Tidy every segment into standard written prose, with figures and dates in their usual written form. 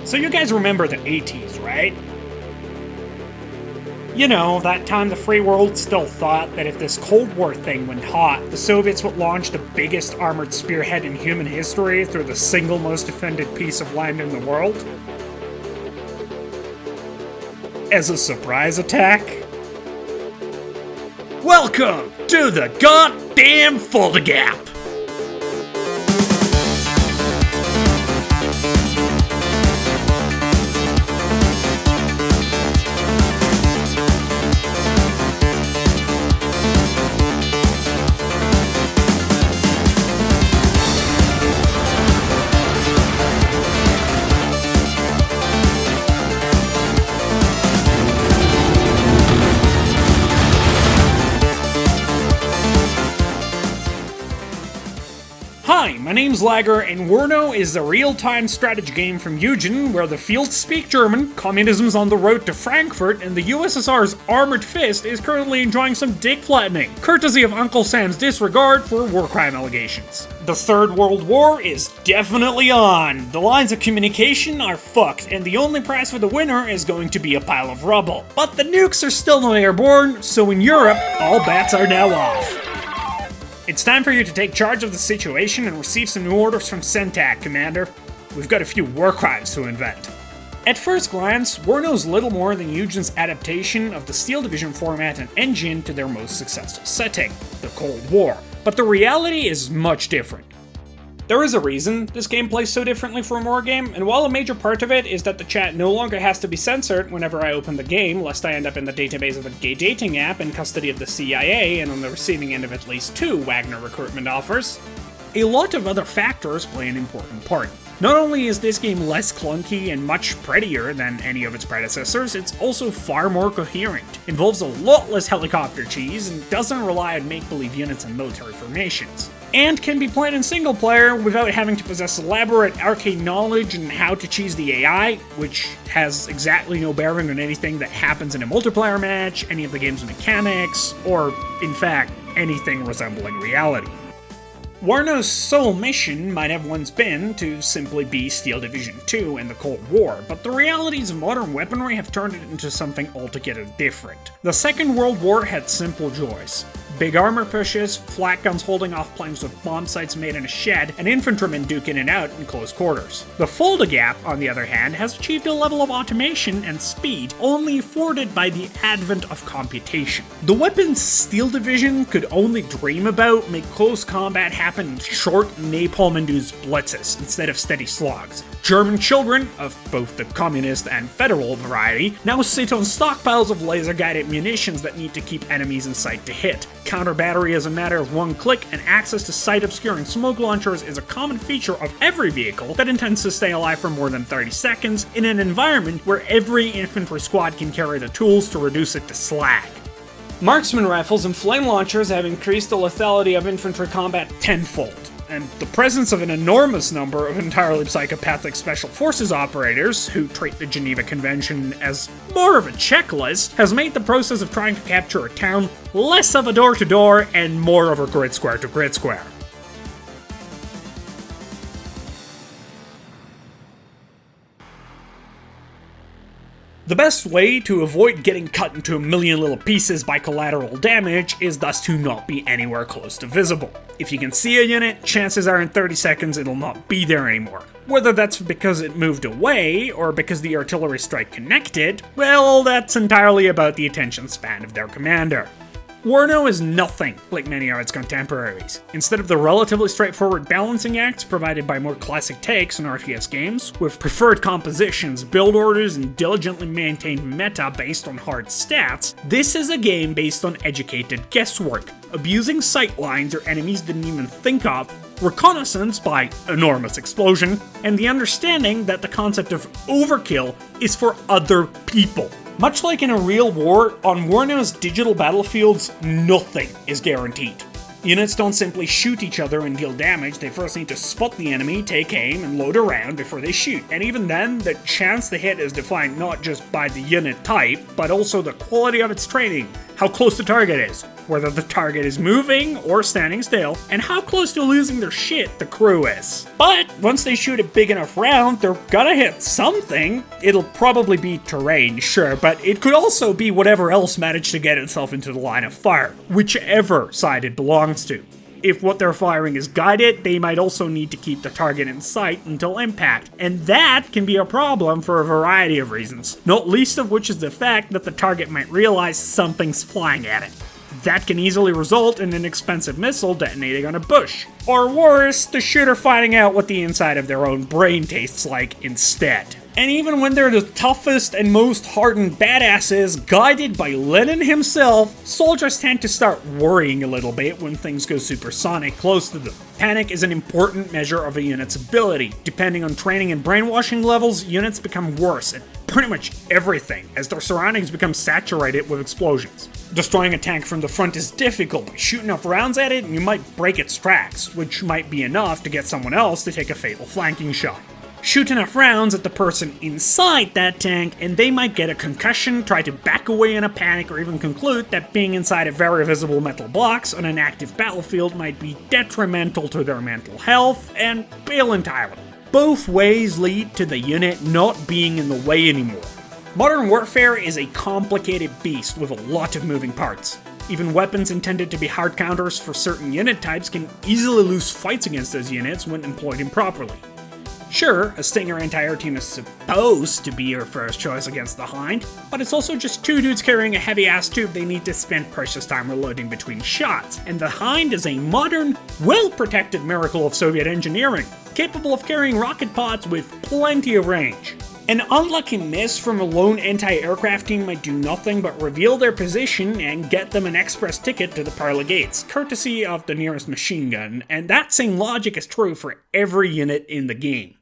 So you guys remember the 80s, right? You know, that time the free world still thought that if this Cold War thing went hot, the Soviets would launch the biggest armored spearhead in human history through the single most defended piece of land in the world? As a surprise attack? Welcome to the goddamn Fulda Gap! Hi, my name's Lager, and Warno is a real-time strategy game from Eugen, where the fields speak German, communism's on the road to Frankfurt, and the USSR's armored fist is currently enjoying some dick flattening, courtesy of Uncle Sam's disregard for war crime allegations. The Third World War is definitely on. The lines of communication are fucked, and the only prize for the winner is going to be a pile of rubble. But the nukes are still not airborne, so in Europe, all bets are now off. It's time for you to take charge of the situation and receive some new orders from Centak, Commander. We've got a few war crimes to invent. At first glance, Warno's little more than Eugen's adaptation of the Steel Division format and engine to their most successful setting, the Cold War. But the reality is much different. There is a reason this game plays so differently from a war game, and while a major part of it is that the chat no longer has to be censored whenever I open the game, lest I end up in the database of a gay dating app in custody of the CIA and on the receiving end of at least 2 Wagner recruitment offers, a lot of other factors play an important part. Not only is this game less clunky and much prettier than any of its predecessors, it's also far more coherent, involves a lot less helicopter cheese, and doesn't rely on make-believe units and military formations. And can be played in single player without having to possess elaborate arcane knowledge on how to cheese the AI, which has exactly no bearing on anything that happens in a multiplayer match, any of the game's mechanics, or, in fact, anything resembling reality. Warno's sole mission might have once been to simply be Steel Division 2 in the Cold War, but the realities of modern weaponry have turned it into something altogether different. The Second World War had simple joys. Big armor pushes, flak guns holding off planes with bomb sights made in a shed, and infantrymen duke in and out in close quarters. The Fulda Gap, on the other hand, has achieved a level of automation and speed only afforded by the advent of computation. The weapons Steel Division could only dream about make close combat happen in short, napalm-induced blitzes instead of steady slogs. German children, of both the communist and federal variety, now sit on stockpiles of laser-guided munitions that need to keep enemies in sight to hit. Counter battery is a matter of one click, and access to sight-obscuring smoke launchers is a common feature of every vehicle that intends to stay alive for more than 30 seconds in an environment where every infantry squad can carry the tools to reduce it to slag. Marksman rifles and flame launchers have increased the lethality of infantry combat tenfold, and the presence of an enormous number of entirely psychopathic special forces operators, who treat the Geneva Convention as more of a checklist, has made the process of trying to capture a town less of a door-to-door and more of a grid square. The best way to avoid getting cut into a million little pieces by collateral damage is thus to not be anywhere close to visible. If you can see a unit, chances are in 30 seconds it'll not be there anymore. Whether that's because it moved away, or because the artillery strike connected, well, that's entirely about the attention span of their commander. Warno is nothing like many of its contemporaries. Instead of the relatively straightforward balancing acts provided by more classic takes in RTS games, with preferred compositions, build orders, and diligently maintained meta based on hard stats, this is a game based on educated guesswork, abusing sight lines your enemies didn't even think of, reconnaissance by enormous explosion, and the understanding that the concept of overkill is for other people. Much like in a real war, on Warno's digital battlefields, nothing is guaranteed. Units don't simply shoot each other and deal damage, they first need to spot the enemy, take aim, and load around before they shoot. And even then, the chance to hit is defined not just by the unit type, but also the quality of its training, how close the target is, whether the target is moving or standing still, and how close to losing their shit the crew is. But once they shoot a big enough round, they're gonna hit something. It'll probably be terrain, sure, but it could also be whatever else managed to get itself into the line of fire, whichever side it belongs to. If what they're firing is guided, they might also need to keep the target in sight until impact, and that can be a problem for a variety of reasons, not least of which is the fact that the target might realize something's flying at it. That can easily result in an expensive missile detonating on a bush. Or worse, the shooter finding out what the inside of their own brain tastes like instead. And even when they're the toughest and most hardened badasses, guided by Lenin himself, soldiers tend to start worrying a little bit when things go supersonic close to them. Panic is an important measure of a unit's ability. Depending on training and brainwashing levels, units become worse at pretty much everything, as their surroundings become saturated with explosions. Destroying a tank from the front is difficult. Shoot enough rounds at it and you might break its tracks, which might be enough to get someone else to take a fatal flanking shot. Shoot enough rounds at the person inside that tank, and they might get a concussion, try to back away in a panic, or even conclude that being inside a very visible metal box on an active battlefield might be detrimental to their mental health, and bail entirely. Both ways lead to the unit not being in the way anymore. Modern warfare is a complicated beast with a lot of moving parts. Even weapons intended to be hard counters for certain unit types can easily lose fights against those units when employed improperly. Sure, a Stinger anti-air team is supposed to be your first choice against the Hind, but it's also just two dudes carrying a heavy-ass tube they need to spend precious time reloading between shots, and the Hind is a modern, well-protected miracle of Soviet engineering, capable of carrying rocket pods with plenty of range. An unlucky miss from a lone anti-aircraft team might do nothing but reveal their position and get them an express ticket to the Parla Gates, courtesy of the nearest machine gun, and that same logic is true for every unit in the game.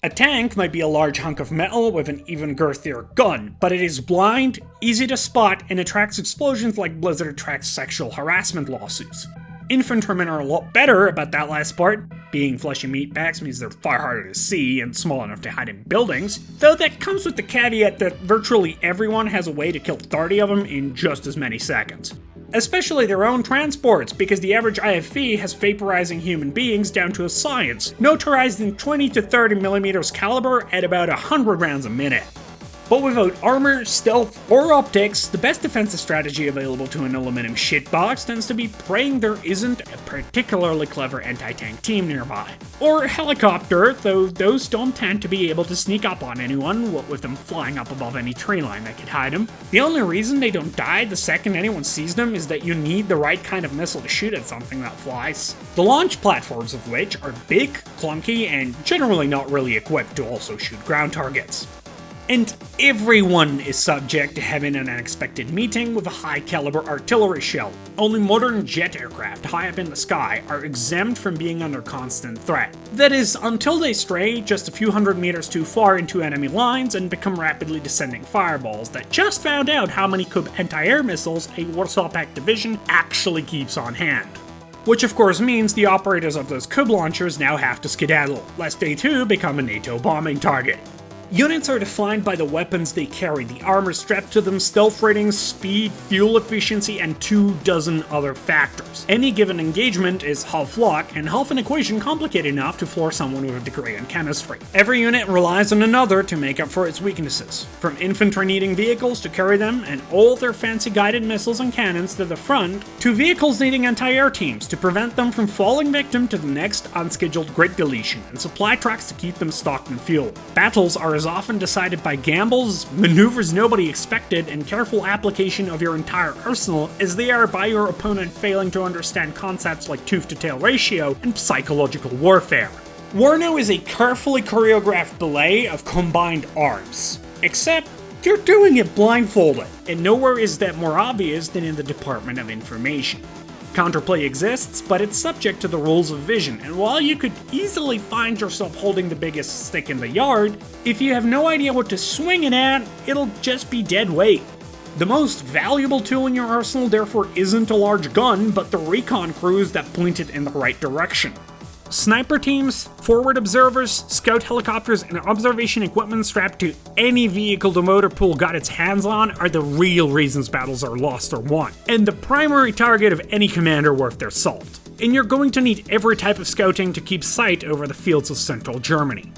A tank might be a large hunk of metal with an even girthier gun, but it is blind, easy to spot, and attracts explosions like Blizzard attracts sexual harassment lawsuits. Infantrymen are a lot better about that last part. Being fleshy meatbags means they're far harder to see and small enough to hide in buildings, though that comes with the caveat that virtually everyone has a way to kill 30 of them in just as many seconds. Especially their own transports, because the average IFV has vaporizing human beings down to a science, notarized in 20 to 30 millimeters caliber at about 100 rounds a minute. But without armor, stealth, or optics, the best defensive strategy available to an aluminum shitbox tends to be praying there isn't a particularly clever anti-tank team nearby. Or a helicopter, though those don't tend to be able to sneak up on anyone, what with them flying up above any tree line that could hide them. The only reason they don't die the second anyone sees them is that you need the right kind of missile to shoot at something that flies. The launch platforms of which are big, clunky, and generally not really equipped to also shoot ground targets. And everyone is subject to having an unexpected meeting with a high-caliber artillery shell. Only modern jet aircraft high up in the sky are exempt from being under constant threat. That is, until they stray just a few hundred meters too far into enemy lines and become rapidly descending fireballs that just found out how many Kub anti-air missiles a Warsaw Pact division actually keeps on hand. Which of course means the operators of those Kub launchers now have to skedaddle, lest they too become a NATO bombing target. Units are defined by the weapons they carry, the armor strapped to them, stealth ratings, speed, fuel efficiency, and 24 other factors. Any given engagement is half luck, and half an equation complicated enough to floor someone with a degree in chemistry. Every unit relies on another to make up for its weaknesses, from infantry needing vehicles to carry them and all their fancy guided missiles and cannons to the front, to vehicles needing anti-air teams to prevent them from falling victim to the next unscheduled grid deletion, and supply trucks to keep them stocked and fueled. Battles are as often decided by gambles, maneuvers nobody expected, and careful application of your entire arsenal as they are by your opponent failing to understand concepts like tooth-to-tail ratio and psychological warfare. Warno is a carefully choreographed ballet of combined arms. Except, you're doing it blindfolded, and nowhere is that more obvious than in the Department of Information. Counterplay exists, but it's subject to the rules of vision, and while you could easily find yourself holding the biggest stick in the yard, if you have no idea what to swing it at, it'll just be dead weight. The most valuable tool in your arsenal therefore isn't a large gun, but the recon crews that point it in the right direction. Sniper teams, forward observers, scout helicopters, and observation equipment strapped to any vehicle the motor pool got its hands on are the real reasons battles are lost or won, and the primary target of any commander worth their salt. And you're going to need every type of scouting to keep sight over the fields of central Germany.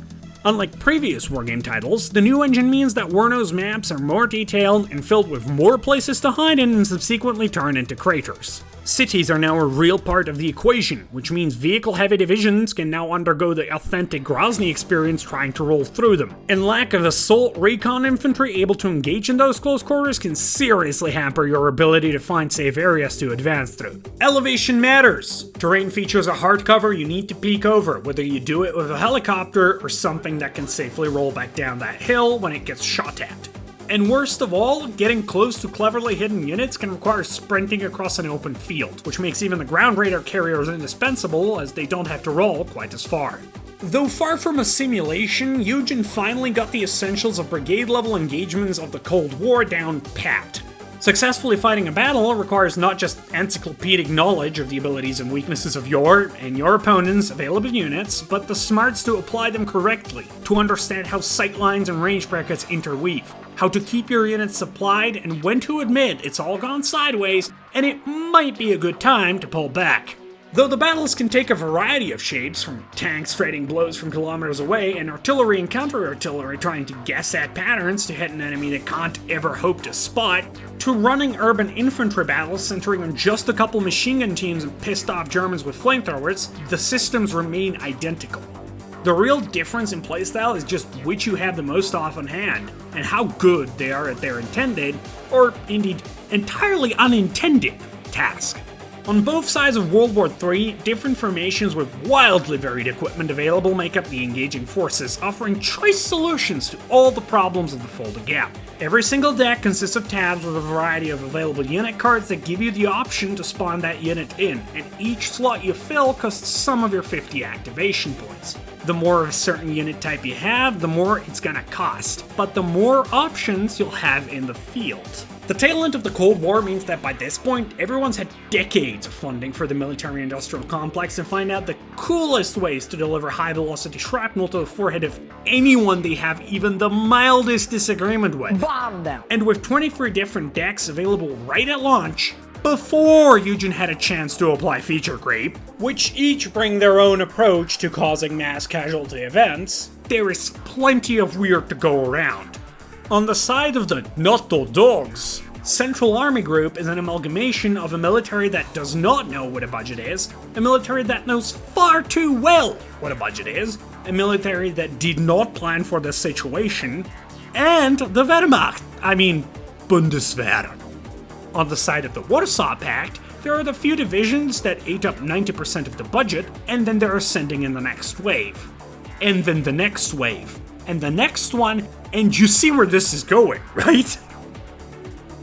Unlike previous wargame titles, the new engine means that Warno's maps are more detailed and filled with more places to hide in and subsequently turn into craters. Cities are now a real part of the equation, which means vehicle-heavy divisions can now undergo the authentic Grozny experience trying to roll through them. And lack of assault recon infantry able to engage in those close quarters can seriously hamper your ability to find safe areas to advance through. Elevation matters! Terrain features a hard cover you need to peek over, whether you do it with a helicopter or something that can safely roll back down that hill when it gets shot at. And worst of all, getting close to cleverly hidden units can require sprinting across an open field, which makes even the ground radar carriers indispensable as they don't have to roll quite as far. Though far from a simulation, Eugen finally got the essentials of brigade-level engagements of the Cold War down pat. Successfully fighting a battle requires not just encyclopedic knowledge of the abilities and weaknesses of your and your opponent's available units, but the smarts to apply them correctly, to understand how sightlines and range brackets interweave, how to keep your units supplied, and when to admit it's all gone sideways, and it might be a good time to pull back. Though the battles can take a variety of shapes, from tanks trading blows from kilometers away, and artillery and counter-artillery trying to guess at patterns to hit an enemy they can't ever hope to spot, to running urban infantry battles centering on just a couple machine gun teams and pissed off Germans with flamethrowers, the systems remain identical. The real difference in playstyle is just which you have the most off on hand, and how good they are at their intended, or indeed entirely unintended, task. On both sides of World War III, different formations with wildly varied equipment available make up the engaging forces, offering choice solutions to all the problems of the Fulda Gap. Every single deck consists of tabs with a variety of available unit cards that give you the option to spawn that unit in, and each slot you fill costs some of your 50 activation points. The more of a certain unit type you have, the more it's gonna cost, but the more options you'll have in the field. The tail end of the Cold War means that by this point, everyone's had decades of funding for the military-industrial complex and find out the coolest ways to deliver high-velocity shrapnel to the forehead of anyone they have even the mildest disagreement with. Bomb them! And with 23 different decks available right at launch, before Eugen had a chance to apply feature creep, which each bring their own approach to causing mass casualty events, there is plenty of weird to go around. On the side of the not-so dogs, Central Army Group is an amalgamation of a military that does not know what a budget is, a military that knows far too well what a budget is, a military that did not plan for this situation, and the Wehrmacht, Bundeswehr. On the side of the Warsaw Pact, there are the few divisions that ate up 90% of the budget, and then they're sending in the next wave. And then the next wave. And the next one, and you see where this is going, right?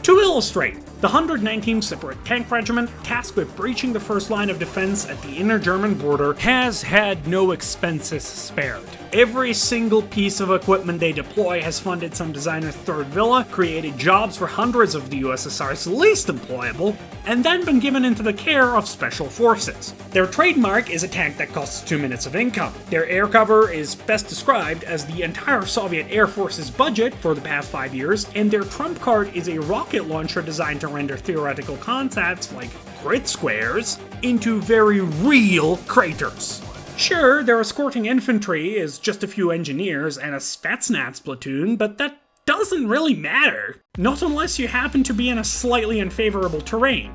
To illustrate, the 119th Separate Tank Regiment, tasked with breaching the first line of defense at the inner German border, has had no expenses spared. Every single piece of equipment they deploy has funded some designer's third villa, created jobs for hundreds of the USSR's least employable, and then been given into the care of special forces. Their trademark is a tank that costs 2 minutes of income. Their air cover is best described as the entire Soviet Air Force's budget for the past 5 years, and their trump card is a rocket launcher designed to render theoretical concepts like grid squares into very real craters. Sure, their escorting infantry is just a few engineers and a Spetsnaz platoon, but that doesn't really matter. Not unless you happen to be in a slightly unfavorable terrain.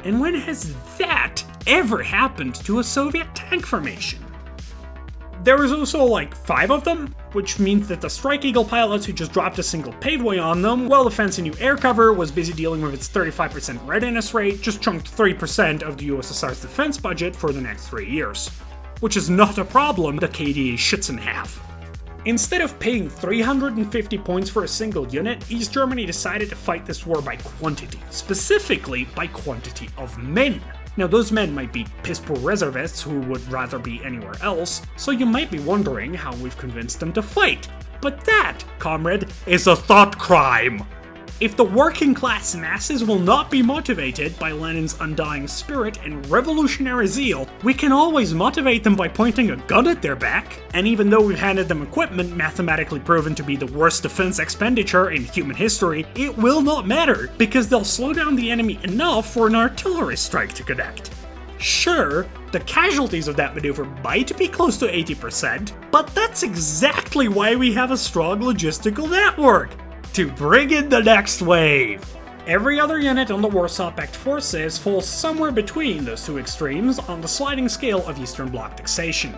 And when has that ever happened to a Soviet tank formation? There was also like 5 of them, which means that the Strike Eagle pilots who just dropped a single paveway on them, while the fancy new air cover was busy dealing with its 35% readiness rate, just chunked 3% of the USSR's defense budget for the next 3 years. Which is not a problem the KDA shits in half. Instead of paying 350 points for a single unit, East Germany decided to fight this war by quantity, specifically by quantity of men. Now those men might be piss-poor reservists who would rather be anywhere else, so you might be wondering how we've convinced them to fight. But that, comrade, is a thought crime. If the working class masses will not be motivated by Lenin's undying spirit and revolutionary zeal, we can always motivate them by pointing a gun at their back. And even though we've handed them equipment mathematically proven to be the worst defense expenditure in human history, it will not matter, because they'll slow down the enemy enough for an artillery strike to connect. Sure, the casualties of that maneuver might be close to 80%, but that's exactly why we have a strong logistical network. To bring in the next wave. Every other unit on the Warsaw Pact forces falls somewhere between those two extremes on the sliding scale of Eastern Bloc taxation.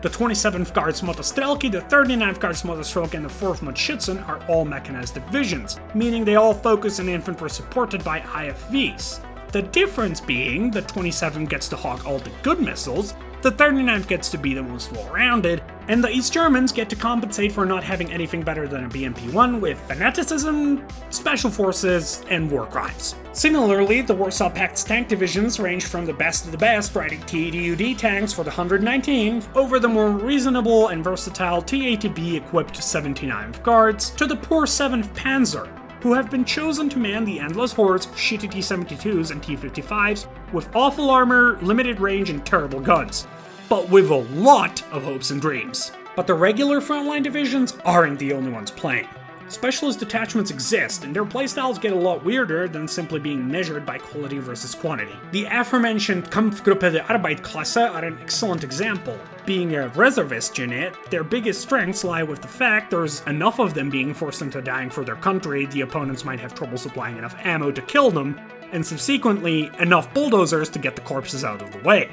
The 27th Guards Motostrelki, the 39th Guards Motostrelki, and the 4th Montschützen are all mechanized divisions, meaning they all focus on infantry supported by IFVs. The difference being, the 27th gets to hog all the good missiles, the 39th gets to be the most well-rounded, and the East Germans get to compensate for not having anything better than a BMP-1 with fanaticism, special forces, and war crimes. Similarly, the Warsaw Pact's tank divisions range from the best of the best riding TDUD tanks for the 119th over the more reasonable and versatile T-80B equipped 79th Guards to the poor 7th Panzer, who have been chosen to man the endless hordes of shitty T-72s and T-55s with awful armor, limited range, and terrible guns, but with a lot of hopes and dreams. But the regular frontline divisions aren't the only ones playing. Specialist detachments exist, and their playstyles get a lot weirder than simply being measured by quality versus quantity. The aforementioned Kampfgruppe der Arbeiterklasse are an excellent example. Being a reservist unit, their biggest strengths lie with the fact there's enough of them being forced into dying for their country, the opponents might have trouble supplying enough ammo to kill them, and subsequently enough bulldozers to get the corpses out of the way.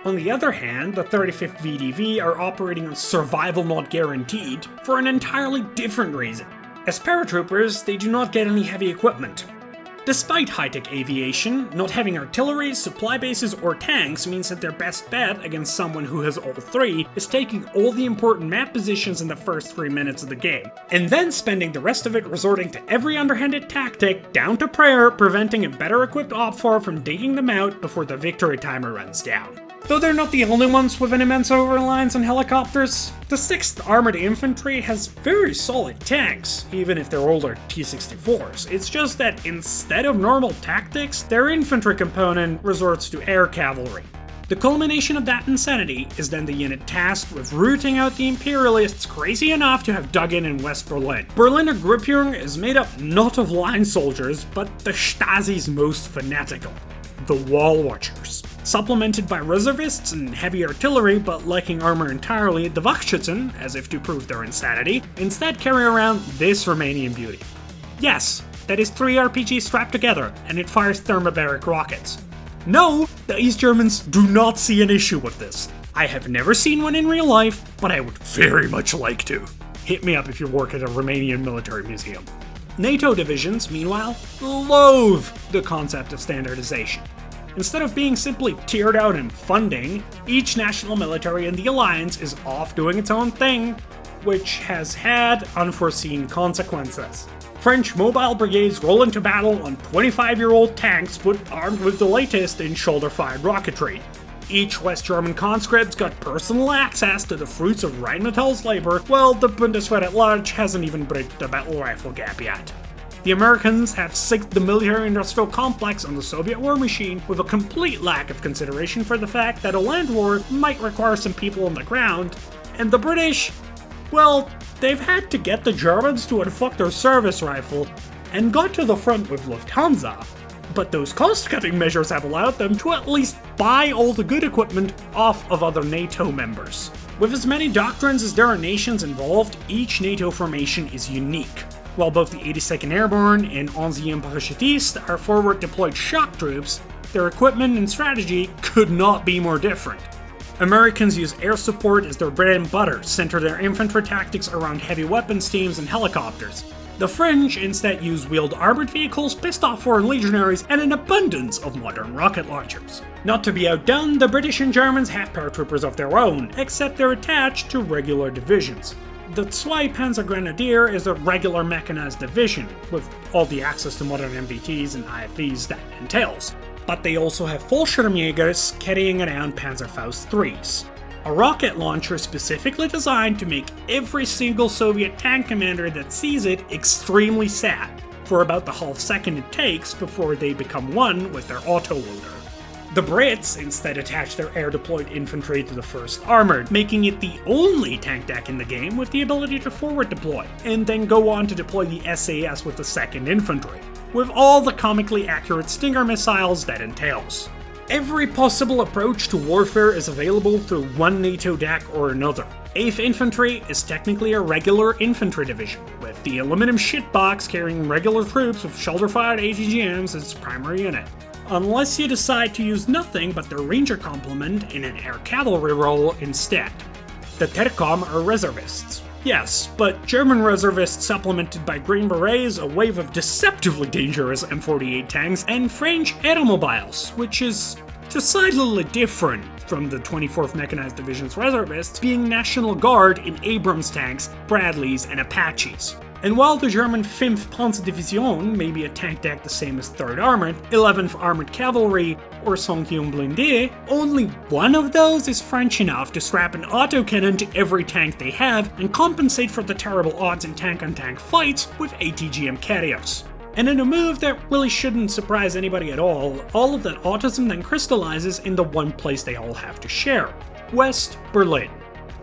On the other hand, the 35th VDV are operating on survival not guaranteed for an entirely different reason. As paratroopers, they do not get any heavy equipment. Despite high-tech aviation, not having artillery, supply bases, or tanks means that their best bet against someone who has all three is taking all the important map positions in the first 3 minutes of the game, and then spending the rest of it resorting to every underhanded tactic, down to prayer, preventing a better equipped OPFOR from digging them out before the victory timer runs down. Though they're not the only ones with an immense over-reliance on helicopters, the 6th Armored Infantry has very solid tanks, even if they're older T-64s. It's just that instead of normal tactics, their infantry component resorts to air cavalry. The culmination of that insanity is then the unit tasked with rooting out the Imperialists crazy enough to have dug in West Berlin. Berliner Gruppierung is made up not of line soldiers, but the Stasi's most fanatical, the Wall Watchers. Supplemented by reservists and heavy artillery, but lacking armor entirely, the Wachschützen, as if to prove their insanity, instead carry around this Romanian beauty. Yes, that is 3 RPGs strapped together, and it fires thermobaric rockets. No, the East Germans do not see an issue with this. I have never seen one in real life, but I would very much like to. Hit me up if you work at a Romanian military museum. NATO divisions, meanwhile, loathe the concept of standardization. Instead of being simply tiered out in funding, each national military in the alliance is off doing its own thing, which has had unforeseen consequences. French mobile brigades roll into battle on 25-year-old tanks armed with the latest in shoulder-fired rocketry. Each West German conscript's got personal access to the fruits of Rheinmetall's labor, while the Bundeswehr at large hasn't even bridged the battle rifle gap yet. The Americans have synced the military-industrial complex on the Soviet war machine with a complete lack of consideration for the fact that a land war might require some people on the ground, and the British, well, they've had to get the Germans to unfuck their service rifle and got to the front with Lufthansa, but those cost-cutting measures have allowed them to at least buy all the good equipment off of other NATO members. With as many doctrines as there are nations involved, each NATO formation is unique. While both the 82nd Airborne and 11e Parachutiste are forward-deployed shock troops, their equipment and strategy could not be more different. Americans use air support as their bread and butter, center their infantry tactics around heavy weapons teams and helicopters. The French instead use wheeled armored vehicles, pissed off foreign legionaries, and an abundance of modern rocket launchers. Not to be outdone, the British and Germans have paratroopers of their own, except they're attached to regular divisions. The Zwei Panzer Grenadier is a regular mechanized division, with all the access to modern MBTs and IFVs that entails. But they also have Fallschirmjägers carrying around Panzerfaust 3s. A rocket launcher specifically designed to make every single Soviet tank commander that sees it extremely sad. for about the half second it takes before they become one with their autoloader. The Brits instead attach their air-deployed infantry to the 1st Armored, making it the only tank deck in the game with the ability to forward deploy, and then go on to deploy the SAS with the 2nd Infantry, with all the comically accurate Stinger missiles that entails. Every possible approach to warfare is available through one NATO deck or another. 8th Infantry is technically a regular infantry division, with the aluminum shitbox carrying regular troops with shoulder-fired ATGMs as its primary unit. Unless you decide to use nothing but their Ranger complement in an air cavalry role instead. The Tercom are reservists. Yes, but German reservists supplemented by Green Berets, a wave of deceptively dangerous M48 tanks, and French aeromobiles, which is decidedly different from the 24th Mechanized Division's reservists being National Guard in Abrams tanks, Bradleys, and Apaches. And while the German 5th Panzerdivision may be a tank deck the same as 3rd Armored, 11th Armored Cavalry, or 5e Blindé, only one of those is French enough to strap an autocannon to every tank they have and compensate for the terrible odds in tank-on-tank fights with ATGM carriers. And in a move that really shouldn't surprise anybody at all of that autism then crystallizes in the one place they all have to share: West Berlin.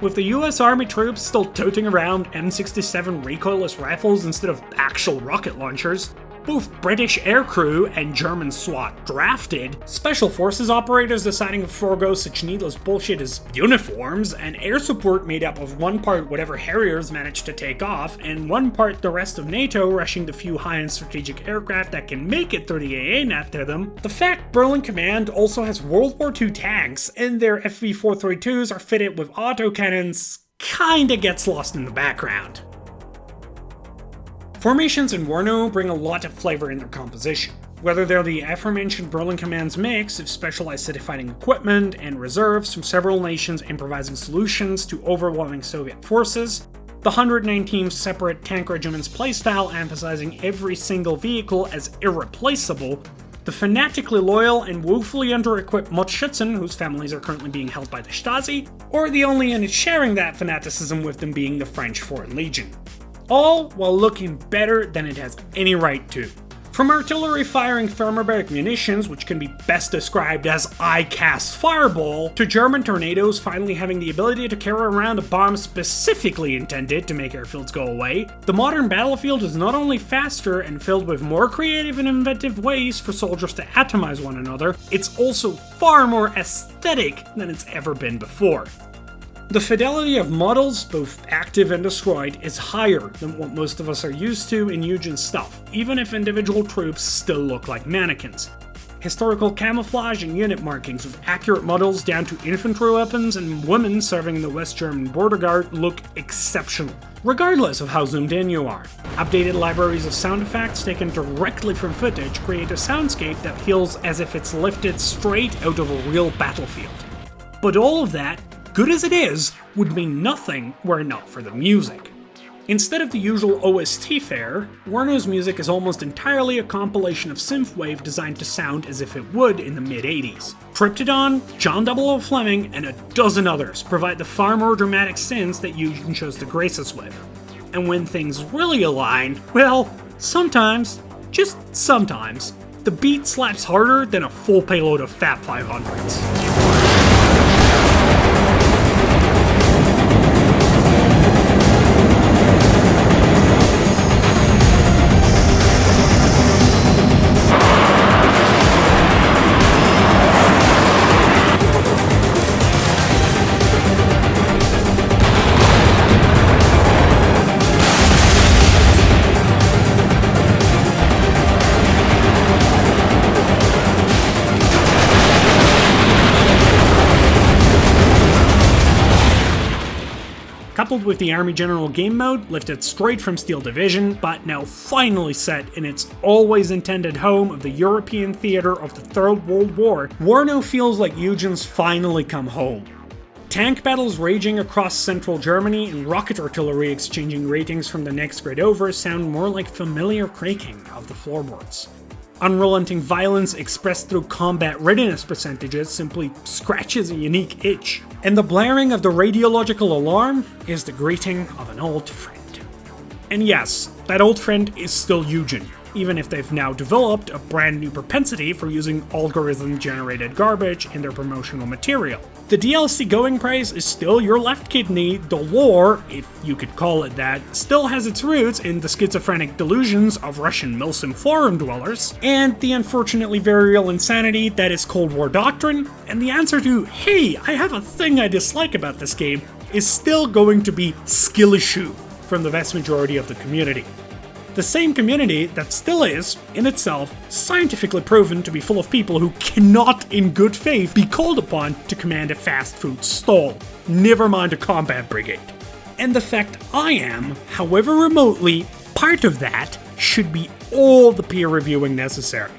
With the US Army troops still toting around M67 recoilless rifles instead of actual rocket launchers, both British aircrew and German SWAT drafted, Special Forces operators deciding to forego such needless bullshit as uniforms, and air support made up of one part whatever Harriers managed to take off, and one part the rest of NATO rushing the few high-end strategic aircraft that can make it through the AA net to them, the fact Berlin Command also has World War II tanks, and their FV-432s are fitted with autocannons, kinda gets lost in the background. Formations in Warno bring a lot of flavor in their composition, whether they're the aforementioned Berlin Command's mix of specialized city fighting equipment and reserves from several nations improvising solutions to overwhelming Soviet forces, the 119's separate tank regiment's playstyle emphasizing every single vehicle as irreplaceable, the fanatically loyal and woefully under-equipped Mutschützen, whose families are currently being held by the Stasi, or the only unit sharing that fanaticism with them being the French Foreign Legion. All while looking better than it has any right to. From artillery firing thermobaric munitions, which can be best described as eye-cast fireball, to German tornadoes finally having the ability to carry around a bomb specifically intended to make airfields go away, the modern battlefield is not only faster and filled with more creative and inventive ways for soldiers to atomize one another, it's also far more aesthetic than it's ever been before. The fidelity of models, both active and destroyed, is higher than what most of us are used to in Eugen's stuff, even if individual troops still look like mannequins. Historical camouflage and unit markings with accurate models down to infantry weapons and women serving in the West German border guard look exceptional, regardless of how zoomed in you are. Updated libraries of sound effects taken directly from footage create a soundscape that feels as if it's lifted straight out of a real battlefield. But all of that, good as it is, would mean nothing were it not for the music. Instead of the usual OST fare, Warno's music is almost entirely a compilation of synthwave designed to sound as if it would in the mid-80s. Triptydon, John 00 Fleming, and a dozen others provide the far more dramatic synths that Eugen chose to grace us with. And when things really align, well, sometimes, just sometimes, the beat slaps harder than a full payload of Fat 500s. Coupled with the Army General game mode, lifted straight from Steel Division, but now finally set in its always intended home of the European theater of the Third World War, Warno feels like Eugen's finally come home. Tank battles raging across central Germany and rocket artillery exchanging ratings from the next grade over sound more like familiar creaking of the floorboards. Unrelenting violence expressed through combat readiness percentages simply scratches a unique itch, and the blaring of the radiological alarm is the greeting of an old friend. And yes, that old friend is still Eugen, even if they've now developed a brand new propensity for using algorithm-generated garbage in their promotional material. The DLC going price is still your left kidney. The lore, if you could call it that, still has its roots in the schizophrenic delusions of Russian Milsim forum dwellers, and the unfortunately very real insanity that is Cold War doctrine, and the answer to, hey, I have a thing I dislike about this game, is still going to be skill issue from the vast majority of the community. The same community that still is, in itself, scientifically proven to be full of people who cannot in good faith be called upon to command a fast food stall, never mind a combat brigade. And the fact I am, however remotely, part of that should be all the peer reviewing necessary.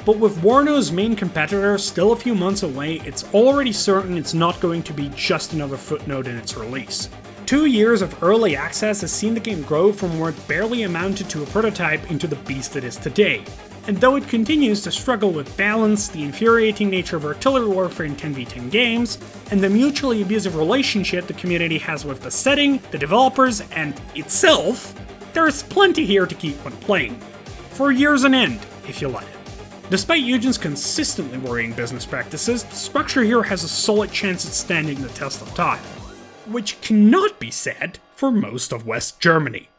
But with Warno's main competitor still a few months away, it's already certain it's not going to be just another footnote in its release. 2 years of early access has seen the game grow from where it barely amounted to a prototype into the beast it is today. And though it continues to struggle with balance, the infuriating nature of artillery warfare in 10v10 games, and the mutually abusive relationship the community has with the setting, the developers, and itself, there is plenty here to keep one playing. For years on end, if you let it. Despite Eugen's consistently worrying business practices, the structure here has a solid chance at standing the test of time. Which cannot be said for most of West Germany.